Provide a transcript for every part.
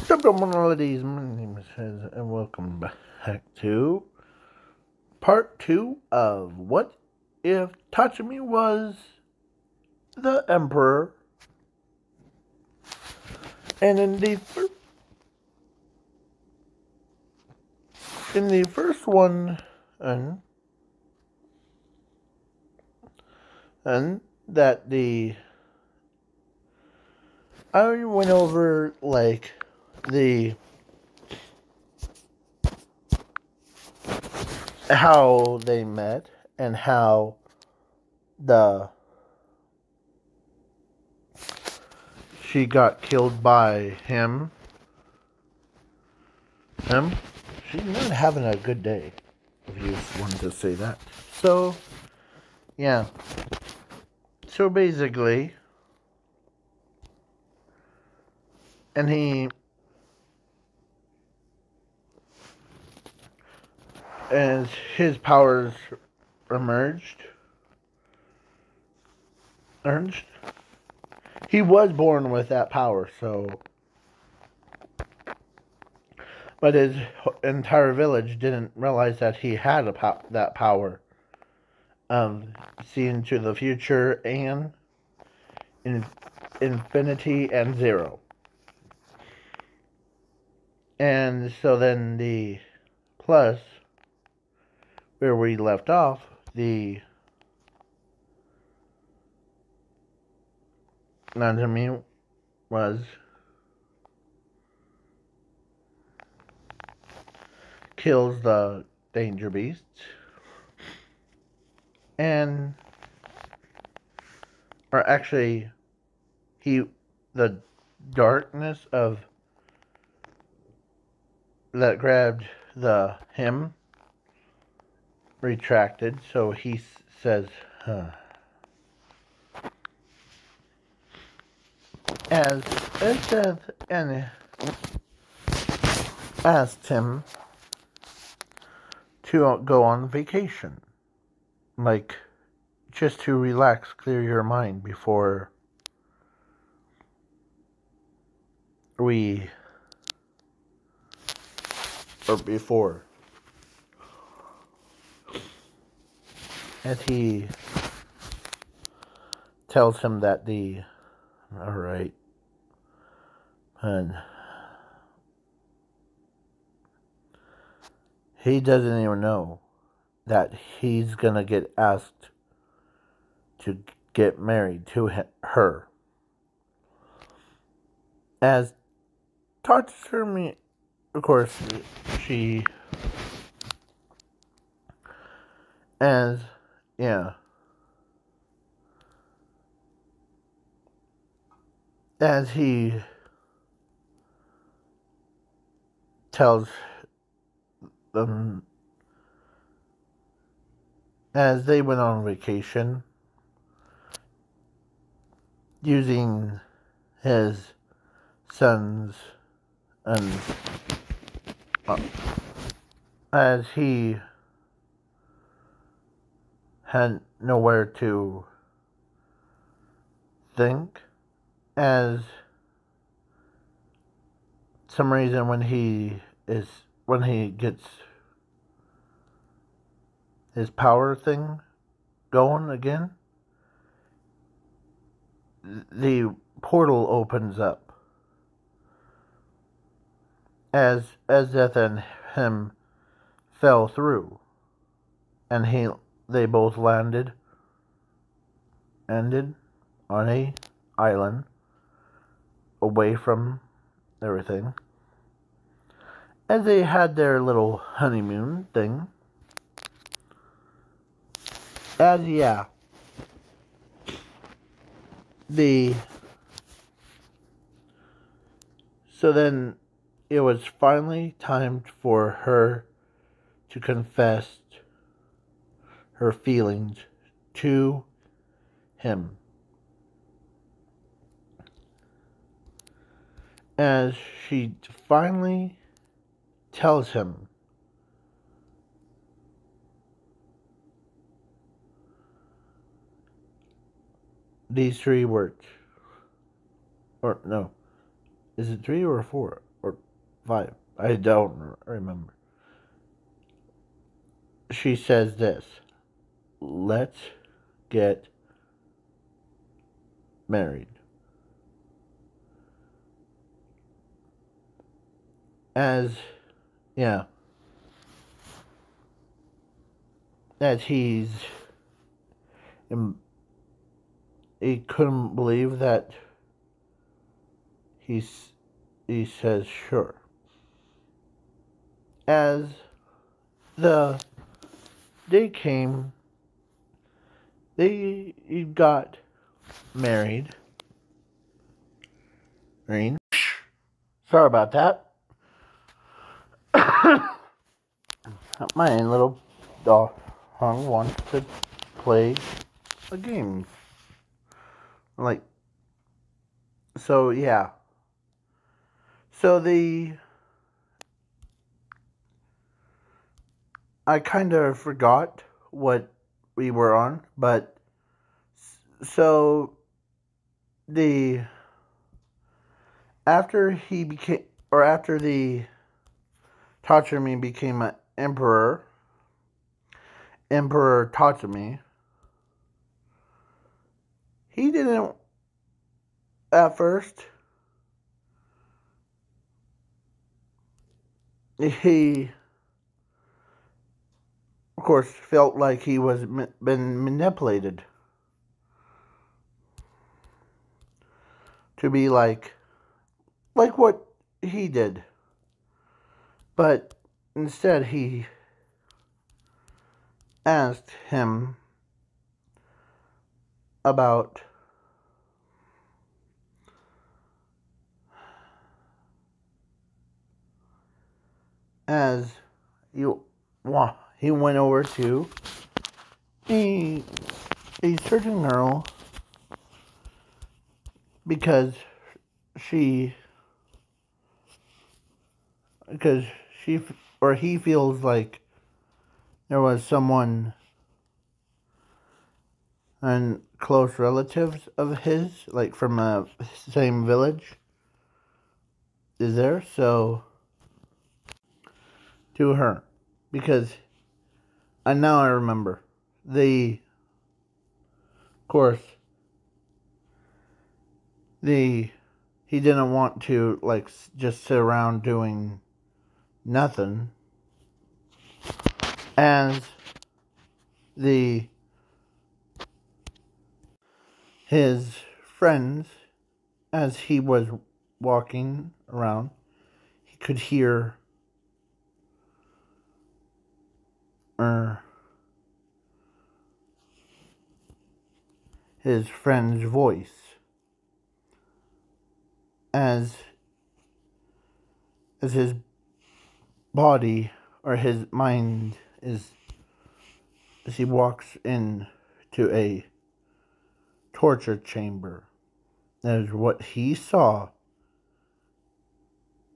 Melodies, my name is Hez, and welcome back to part 2 of What If Tatsumi Was the Emperor? And in the first one, and that I went over like the how they met and how she got killed by him. She's not having a good day, if you wanted to say that. So, yeah. So basically, and as his powers emerged, he was born with that power, so, but his entire village didn't realize that he had that power of seeing to the future and infinity and zero. And so then the plus, where we left off, the tatsumi was kills the danger beasts, and or actually the darkness of that grabbed him retracted, so he says, as Seth and asked him to go on vacation, like just to relax, clear your mind before as he tells him that alright, and he doesn't even know that he's gonna get asked to get married to her. As Tatsumi, of course, as he tells them, as they went on vacation, using his sons, and as he had nowhere to think, as some reason when he gets his power thing going again, the portal opens up, as Death and him fell through, and they both ended on a island away from everything, as they had their little honeymoon thing. So then it was finally time for her to confess her feelings to him. As she finally tells him these 3 words. Or no. Is it 3 or 4? Or 5. I don't remember. She says this: let's get married. As, yeah, as he couldn't believe that he says sure. As the day came, they got married. Green. Sorry about that. My little dog wants to play a game. Like, so yeah. So I kind of forgot what we were on, but so the after the Tatsumi became an emperor, Emperor Tatsumi, he didn't at first. He, of course, felt like he was been manipulated to be like what he did. But instead he asked him about as he went over to a certain girl because she or he feels like there was someone and close relatives of his, like from a same village, is there, so to her, because and now I remember of course he didn't want to like just sit around doing nothing, as his friends, as he was walking around, he could hear his friend's voice as his body or his mind is, as he walks into a torture chamber, as what he saw,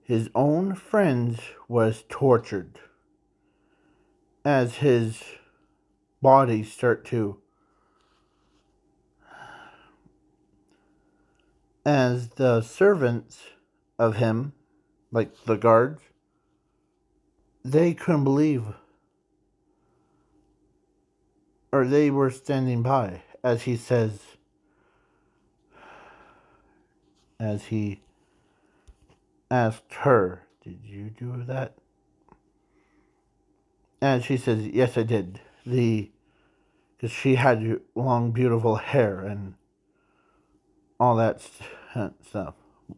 his own friends was tortured, as his body start to, as the servants of him, like the guards, they couldn't believe, or they were standing by, as he says, as he asked her, "Did you do that?" And she says, "Yes, I did." Because she had long, beautiful hair and all that stuff,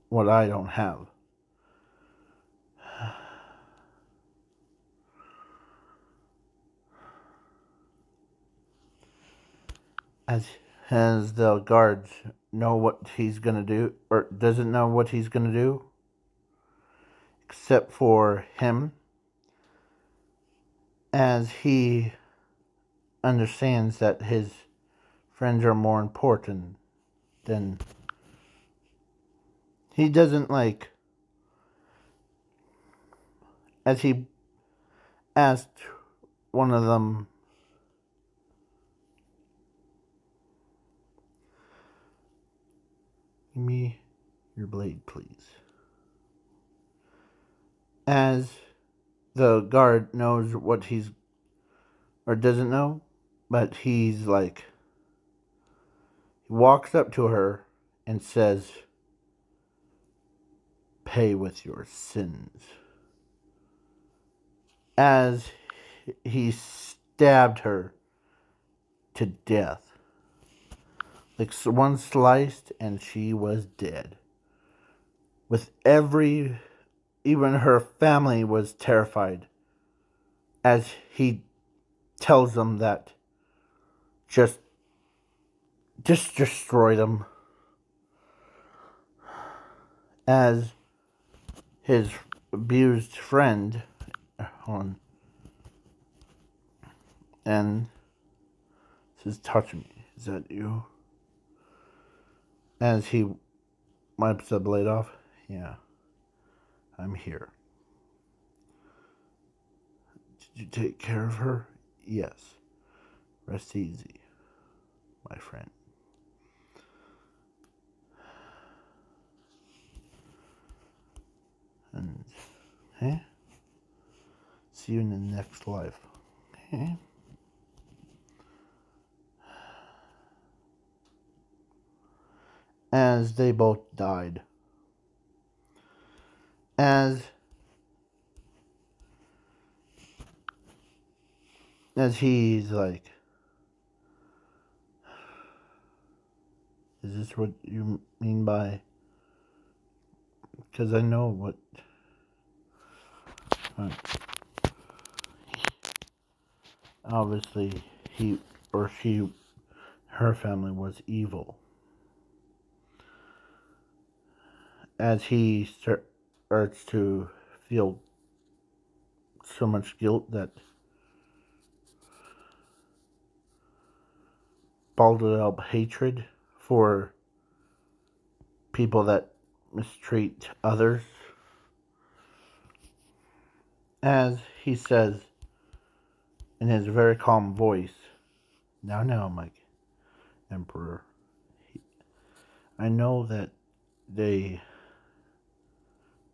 what I don't have. As the guards know what he's gonna do, or doesn't know what he's gonna do, except for him, as he understands that his friends are more important than, he doesn't like, as he asked one of them, "Give me your blade, please." as the guard knows what he's, or doesn't know, but he's like, he walks up to her and says, "Pay with your sins." As he stabbed her to death. Like one sliced and she was dead. With even her family was terrified as he tells them that just destroy them. As his abused friend, and says, "Touch me, is that you?" As he wipes the blade off, "Yeah, I'm here. Did you take care of her?" "Yes. Rest easy, my friend." And, hey, see you in the next life. Okay? As they both died. As he's like, "Is this what you mean by..." Because I know what... Obviously, he or she, her family was evil. As he starts to feel so much guilt that bottled up hatred for people that mistreat others. As he says in his very calm voice, now, my Emperor, I know that they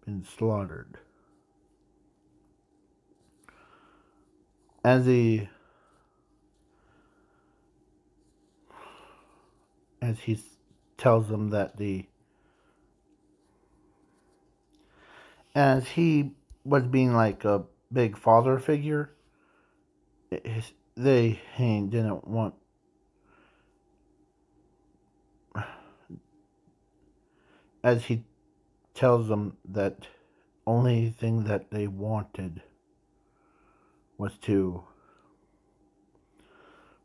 been slaughtered." As he tells them that as he was being like a big father figure, they didn't want... As he tells them that only thing that they wanted was to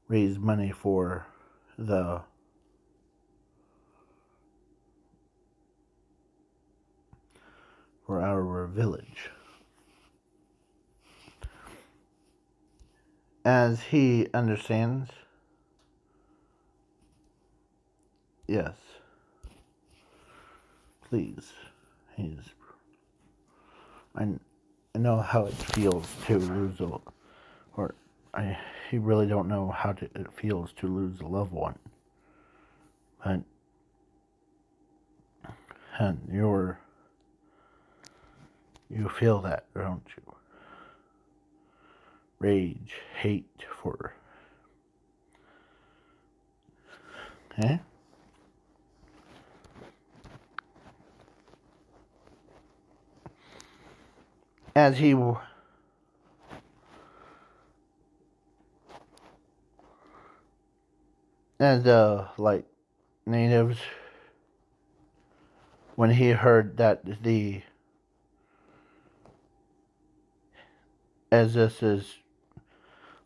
raise money for our village. As he understands, "Yes, please." I know how it feels to lose he really don't know how it feels to lose a loved one. But, and you feel that, don't you? Rage, hate for... Okay? As like, natives, when he heard that as this is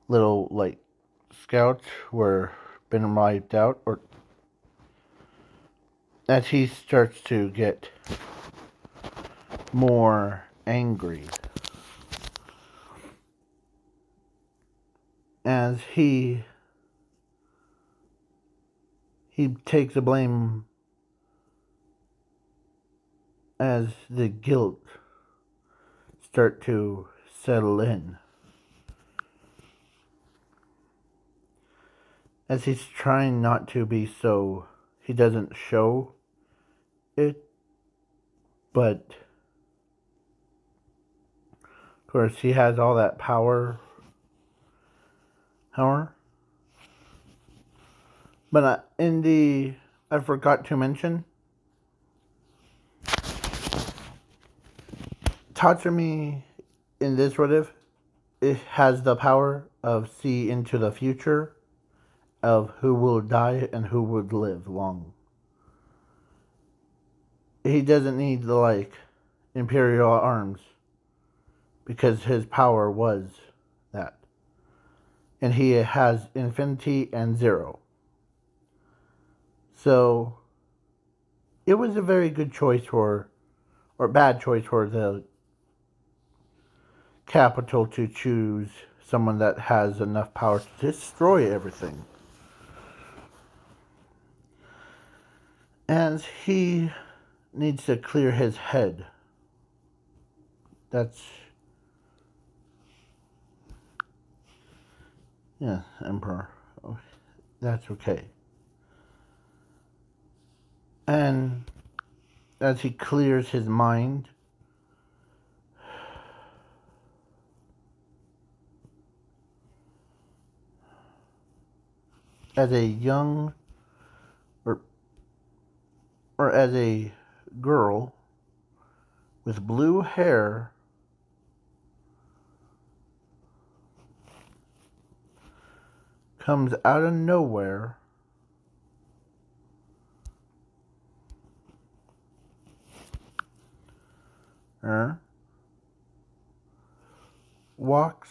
little, like, scouts were been wiped out, or as he starts to get more angry, as he takes the blame, as the guilt start to settle in, as he's trying not to be so... He doesn't show it, but Of course, he has all that power. But I forgot to mention, Tatsumi in this what if, it has the power of see into the future of who will die and who would live long. He doesn't need the Imperial arms because his power was that. And he has infinity and zero. So it was a very good choice or bad choice for the capital to choose someone that has enough power to destroy everything. And he needs to clear his head. That's... yeah, Emperor. Oh, that's okay. And as he clears his mind, as a young or as a girl with blue hair comes out of nowhere walks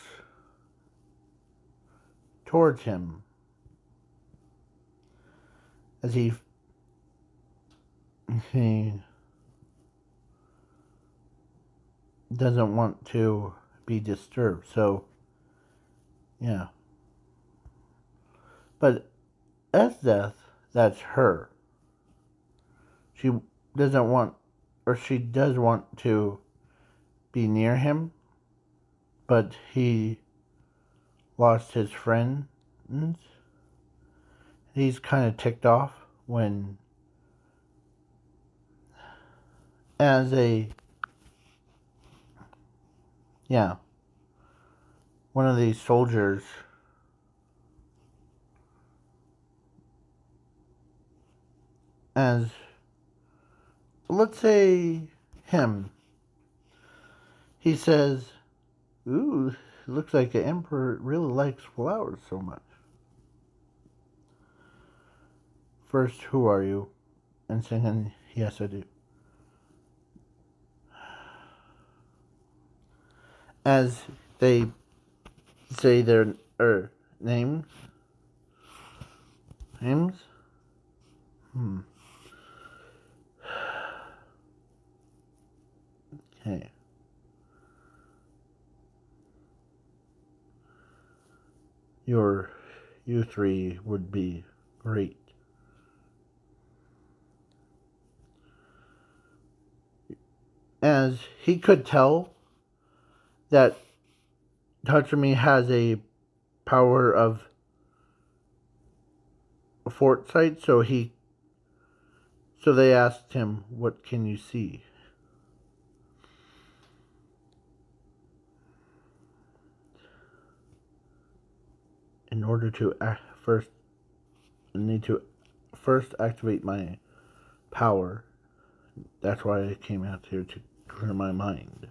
towards him as he doesn't want to be disturbed. So, yeah. But as death, that's her. She doesn't want, or she does want to be near him, but he lost his friends. He's kind of ticked off when, as one of these soldiers let's say him, he says, "Ooh, it looks like the Emperor really likes flowers so much." First, who are you? And second, yes, I do. As they say their names. Okay. You three would be great. As he could tell that Tatsumi has a power of foresight, so they asked him, "What can you see?" In order to I need to first activate my power. That's why I came out here, to clear my mind.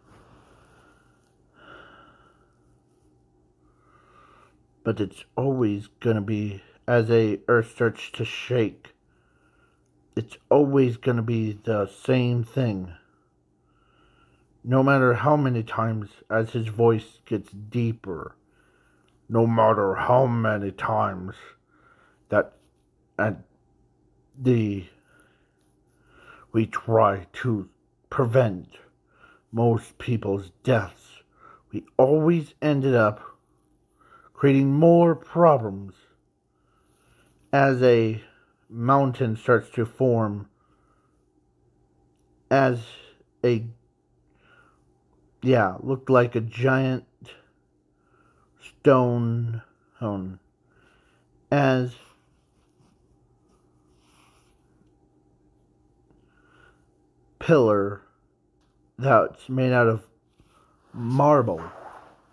But it's always gonna be, as a earth starts to shake, it's always gonna be the same thing. No matter how many times, as his voice gets deeper, no matter how many times that we try to prevent most people's deaths, we always ended up creating more problems as a mountain starts to form, as looked like a giant stone, as pillar that's made out of marble.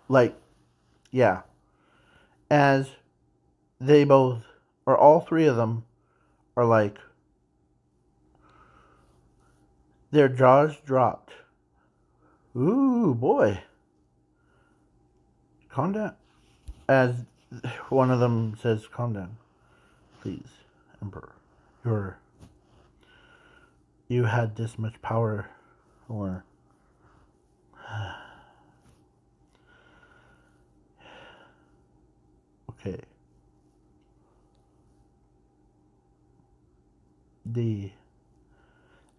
Like, yeah. As they both, or all three of them, are like, their jaws dropped. Ooh, boy. Calm down. As one of them says, calm down. Please, Emperor. You had this much power, or... Okay.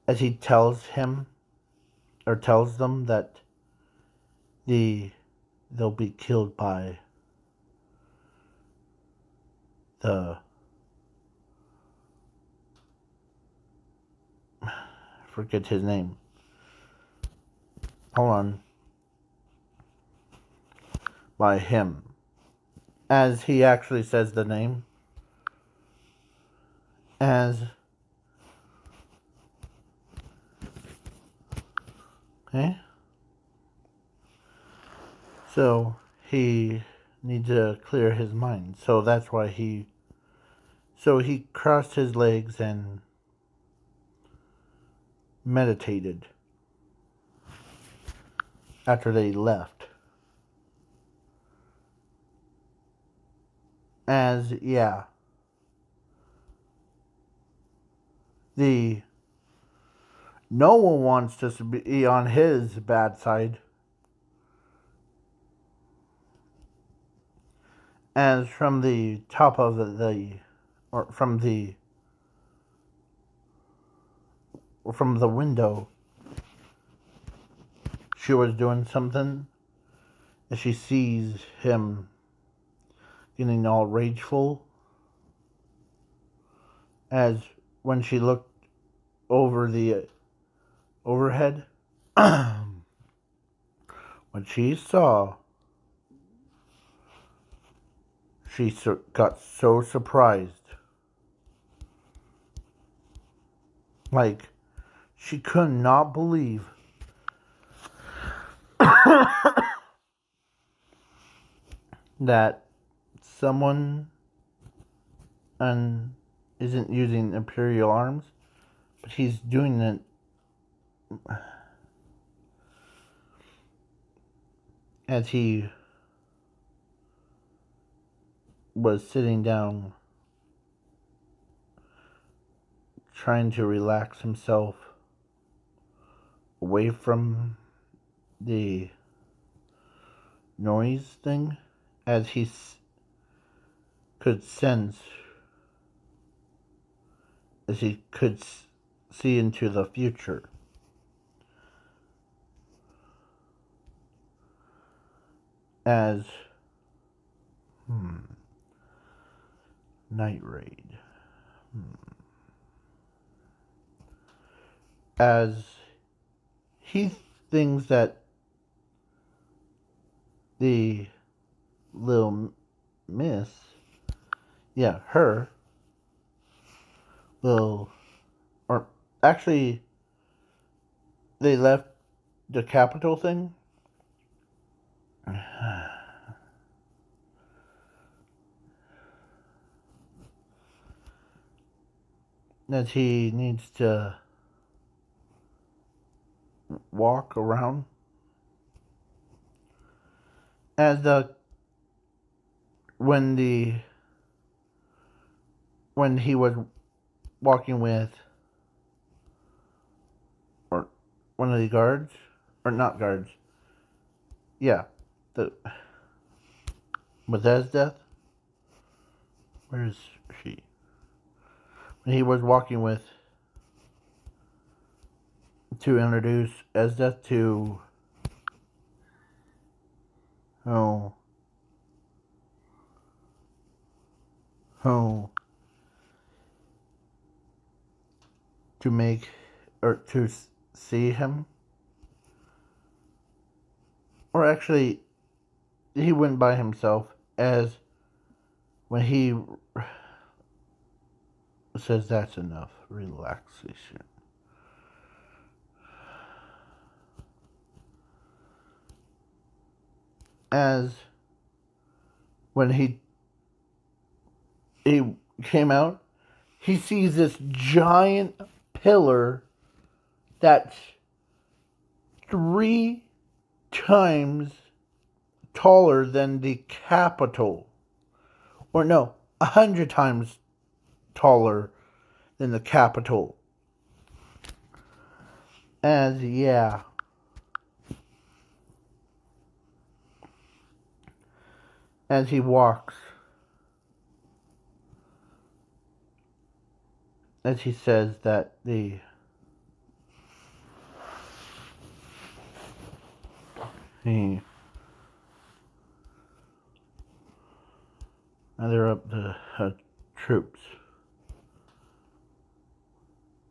As he tells him, or tells them that they'll be killed by the... forget his name. Hold on. By him. As he actually says the name. As... Okay. So, he needs to clear his mind. So that's why he... So he crossed his legs and meditated after they left. As, yeah. No one wants to be on his bad side. As from the top of or from the window, she was doing something, and she sees him getting all rageful. As when she looked over the overhead, when she saw, she got so surprised. Like, she could not believe that someone isn't using Imperial arms, but he's doing it as he was sitting down, trying to relax himself away from the noise thing, as he could sense, as he could see into the future. As Night Raid. As he thinks that the little miss, yeah, her, will, or actually, they left the capital thing. That he needs to walk around. As when he was walking with, or one of the guards, or not guards, yeah, with Esdeath. Where is she? When he was walking with, to introduce Esdeath to, to make, or to see him. Or actually, he went by himself, as when he says that's enough relaxation. as when he came out, he sees this giant pillar that's 3 times taller than the Capitol. Or no, 100 times taller than the Capitol. As yeah. As he walks. As he says that the they're up the troops.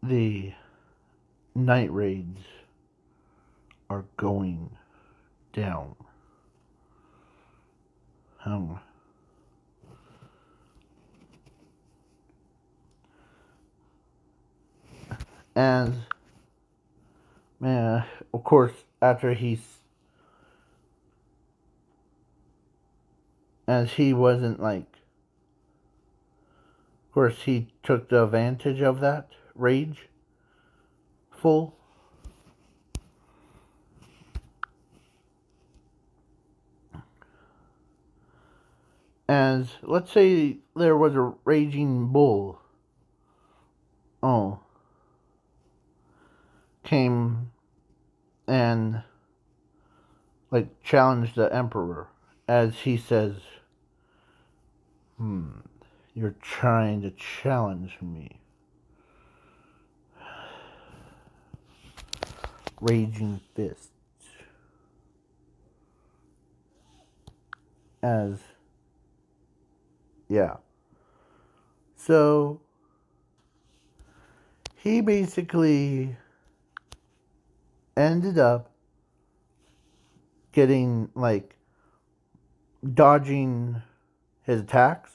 The night raids are going down. As man, of course, after as he wasn't like, of course, he took the advantage of that rage full. As let's say there was a raging bull. Came and like challenged the emperor, as he says, you're trying to challenge me. Raging fists. As yeah. So he basically ended up getting like dodging his attacks,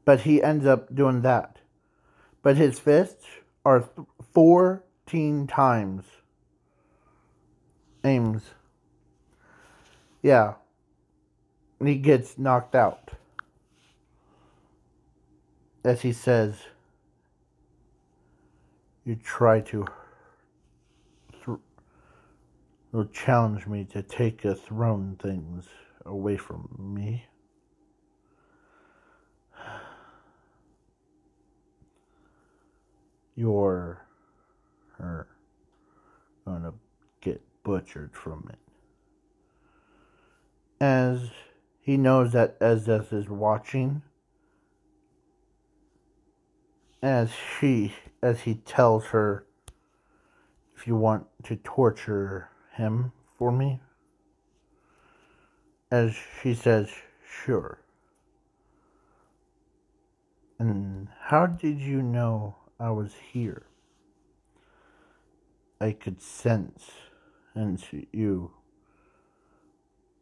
but he ends up doing that. But his fists are 14 times aims. Yeah. And he gets knocked out. As he says, you try to challenge me to take a throne things away from me. You're gonna get butchered from it. As he knows that Ezeth is watching, as he tells her, if you want to torture him for me, as she says, sure. And how did you know I was here? I could sense into you,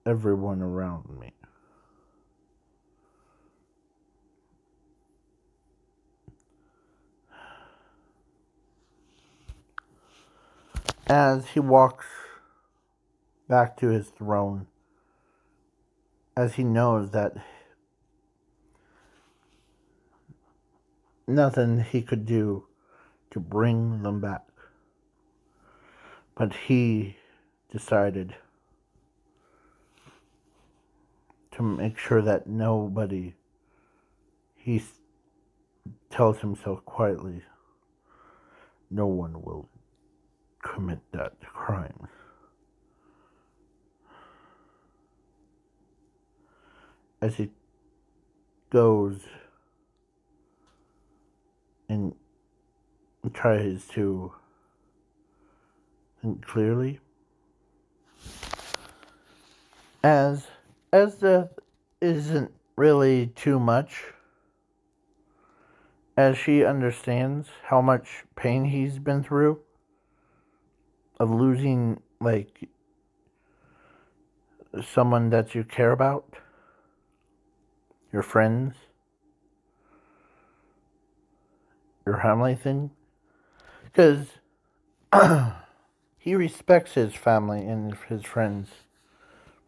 everyone around me. As he walks back to his throne, as he knows that nothing he could do to bring them back. But he decided to make sure that nobody, he tells himself quietly, no one will commit that crime. As he goes and tries to think clearly, as death isn't really too much, as she understands how much pain he's been through of losing like someone that you care about, your friends, your family thing, because he respects his family and his friends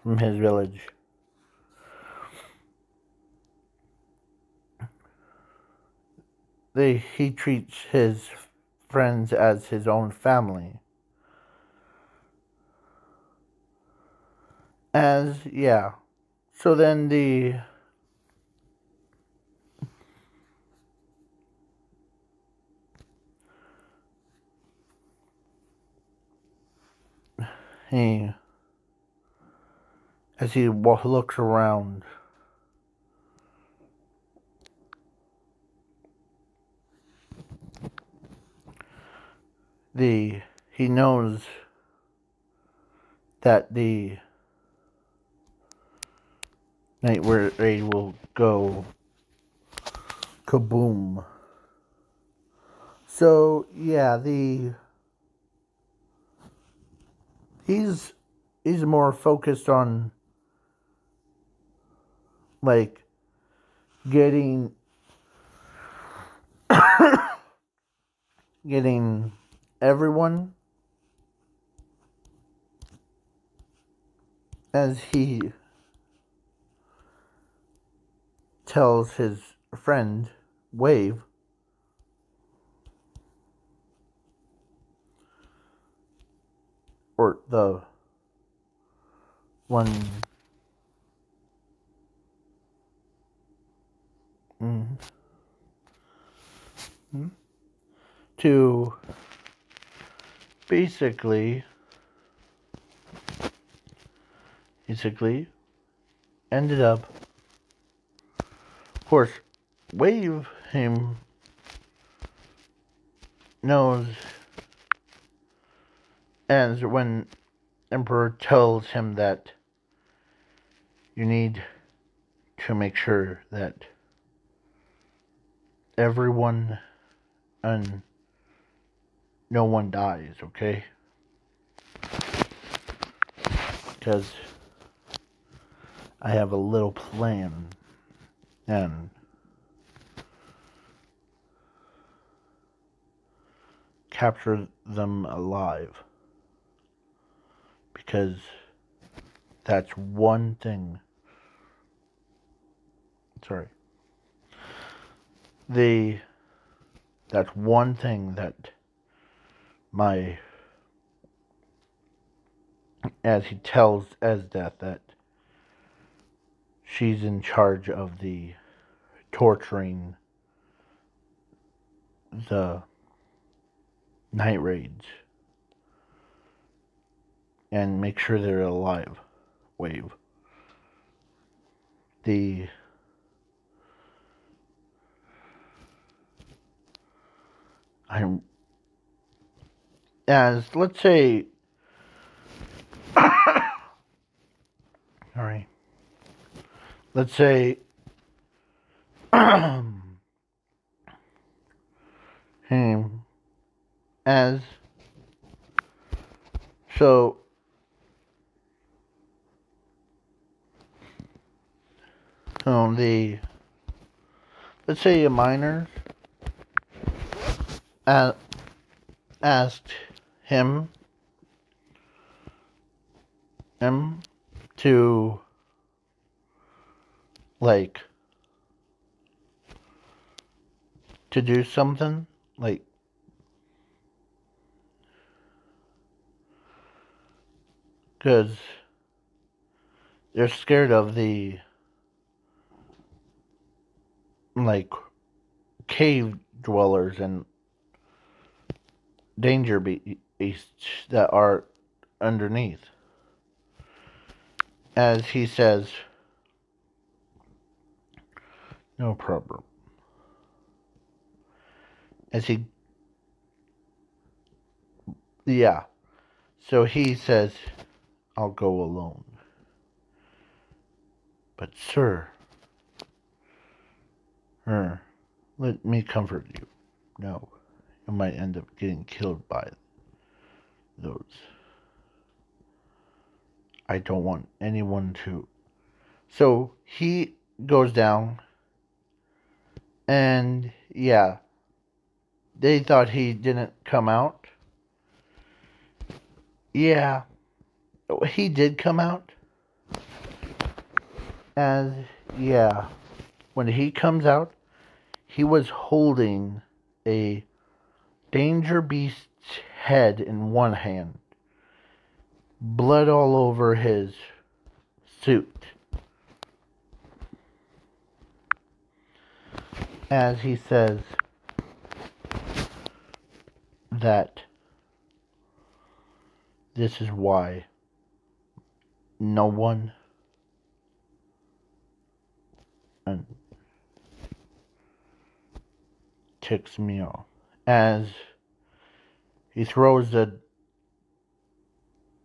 from his village. He treats his friends as his own family. Yeah. So then he, as he looks around, he knows that the night raid will go kaboom. So yeah, he's more focused on like getting everyone, as he tells his friend Wave, or the one to basically ended up, of course, Wave him knows, as when Emperor tells him that you need to make sure that everyone and no one dies, okay? Because I have a little plan and capture them alive. Because that's one thing. Sorry. That's one thing that as he tells Esdeath that she's in charge of the torturing the night raids and make sure they're alive. Wave. Let's say, alright, let's say, him, as, so, let's say a miner asked him to, like, to do something, like, because they're scared of the, like, cave dwellers and danger beasts that are underneath. As he says, no problem. So he says, I'll go alone. But sir, let me comfort you. No, you might end up getting killed by those. I don't want anyone to. So he goes down, and yeah, they thought he didn't come out. Yeah, he did come out, As, yeah, when he comes out, he was holding a danger beast's head in one hand. Blood all over his suit. As he says that this is why no one ticks me off. As he throws the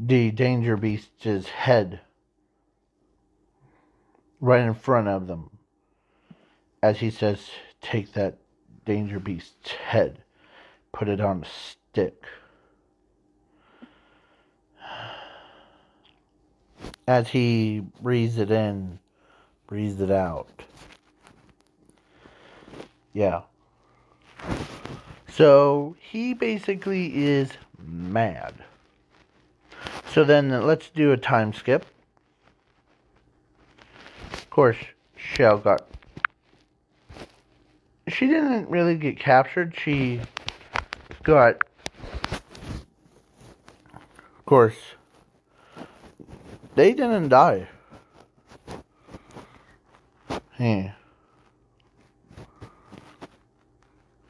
danger beast's head right in front of them. As he says, take that danger beast's head, put it on a stick. As he breathes it in, breathes it out. Yeah. So he basically is mad. So then let's do a time skip. Of course, Shell got... She didn't really get captured. She got... Of course, they didn't die. Hey.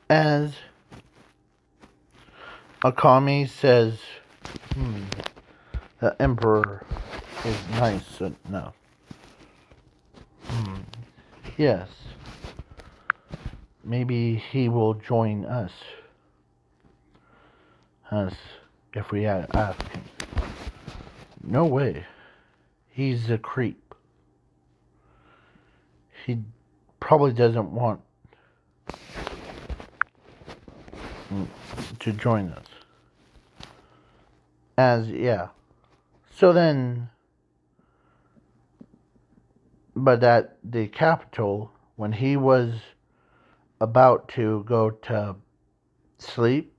As Akami says, the Emperor is nice enough. Yes. Maybe he will join us. If we ask him. No way. He's a creep. He probably doesn't want to join us. Yeah. So then, but at the capital, when he was about to go to sleep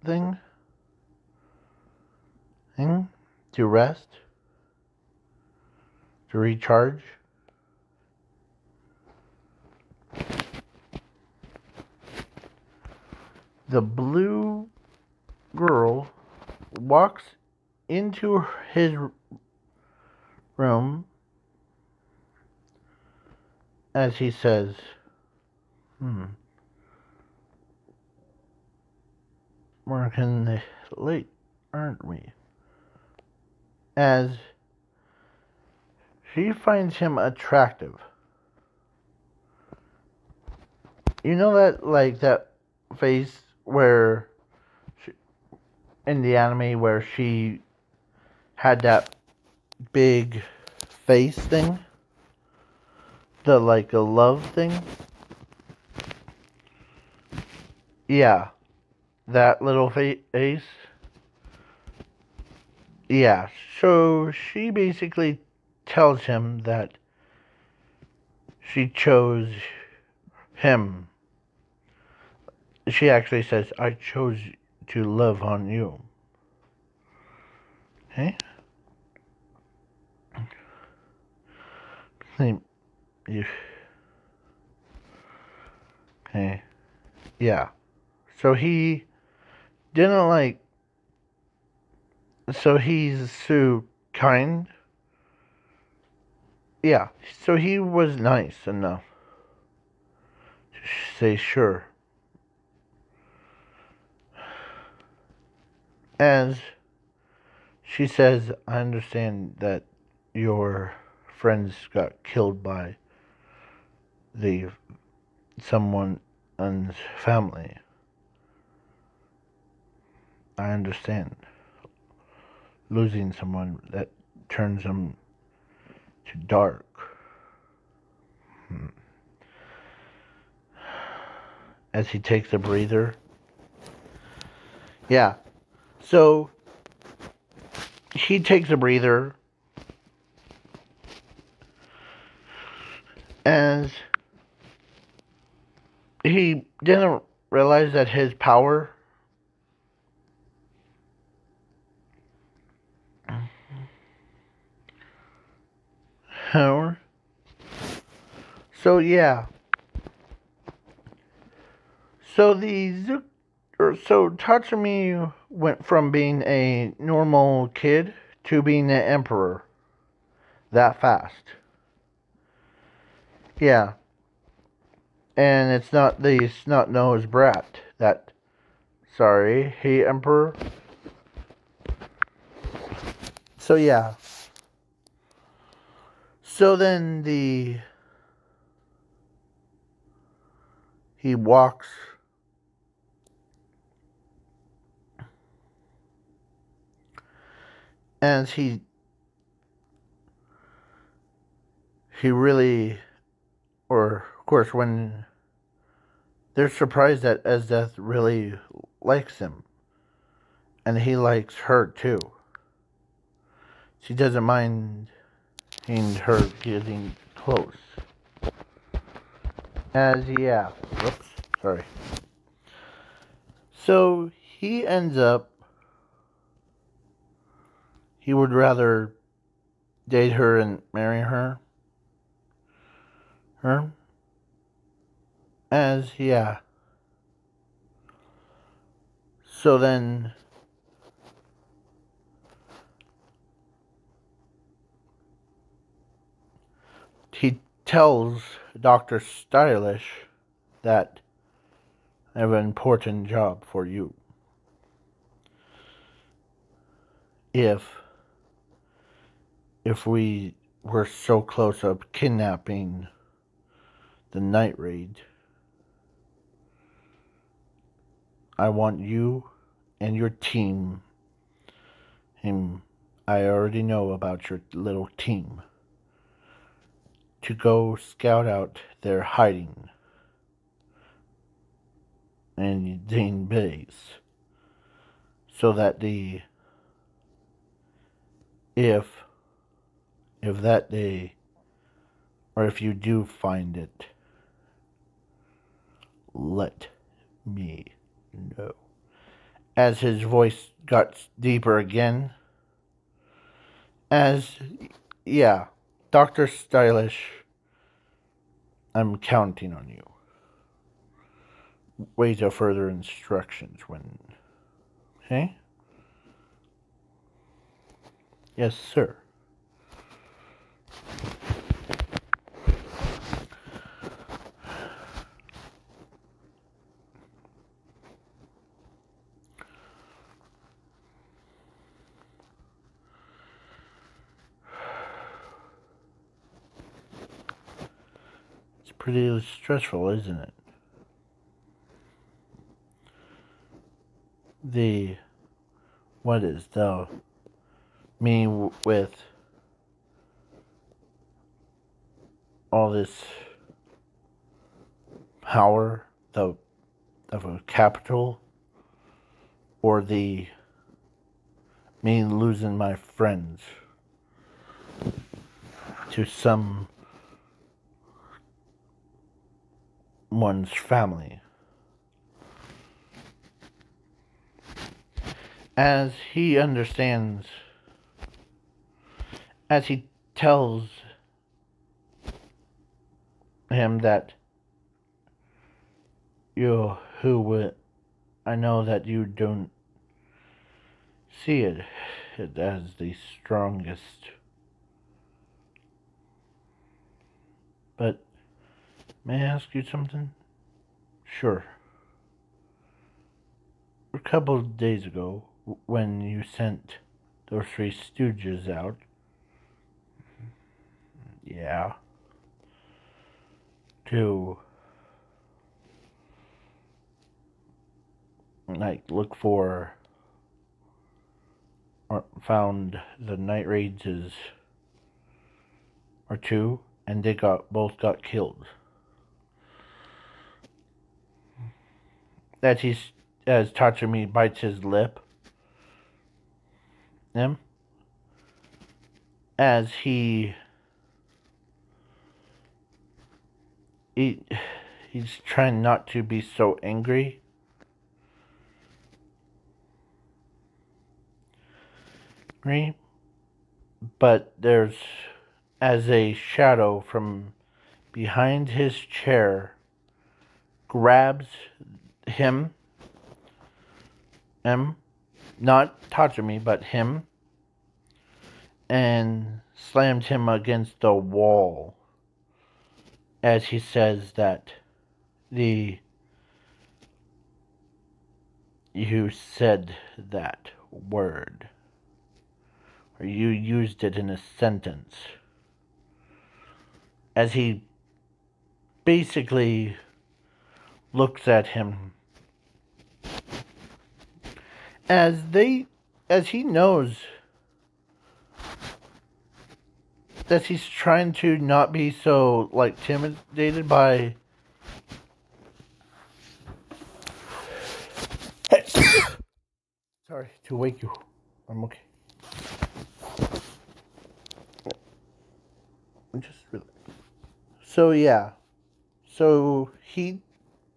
to rest, to recharge, the blue girl walks into his room as he says, we're getting late, aren't we? As she finds him attractive. You know that, like, that face where, in the anime, where she had that big face thing? The, like, a love thing? Yeah. That little face? Yeah. So, she basically tells him that she chose him. She actually says, I chose to love on you. Okay? Okay. Yeah. So he didn't like... So he's so kind. Yeah. So he was nice enough to say sure. As she says, I understand that your friends got killed by someone's family. I understand. Losing someone that turns them to dark. As he takes a breather. Yeah. So he takes a breather. As he didn't realize that his power So yeah. So so Tatsumi went from being a normal kid to being an emperor that fast. Yeah. And it's not the snot-nosed brat that, sorry, hey emperor. So yeah. So then he walks and he really, or of course when they're surprised that Esdeath really likes him. And he likes her too. She doesn't mind her getting close. Yeah. Whoops. Sorry. So he ends up, he would rather date her and marry her. Yeah. So then he tells Dr. Stylish that I have an important job for you. If we were so close of kidnapping the night raid, I want you and your team, and I already know about your little team, to go scout out their hiding and Dane base, so that if that day, or if you do find it, let me know. As his voice got deeper again, yeah, Dr. Stylish, I'm counting on you. Wait for further instructions when. Okay? Yes, sir. It's pretty stressful, isn't it? What is me with all this power of a capital, or me losing my friends to someone's family. As he understands, as he tells him that I know that you don't see it as the strongest, but may I ask you something? Sure. A couple of days ago, when you sent those three stooges out, yeah, to look for or found the night raids or two, and they both got killed. As Tatsumi bites his lip, as he's trying not to be so angry. But there's, as a shadow from behind his chair, grabs him, not Tatsumi, but him, and slams him against the wall as he says that you said that word, or you used it in a sentence, as he basically looks at him as he knows that he's trying to not be so intimidated by sorry to wake you. I'm okay. Just really. So yeah. So he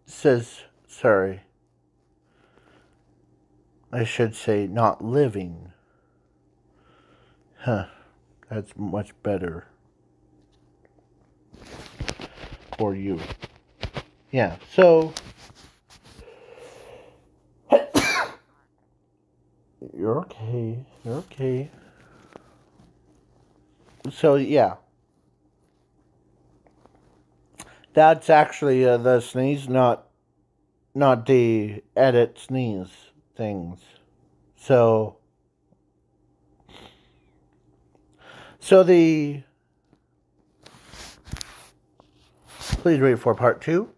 says sorry. I should say not living. Huh. That's much better for you. Yeah, so you're okay. You're okay. So yeah. That's actually the sneeze, not the edit sneeze things. So please wait for part 2.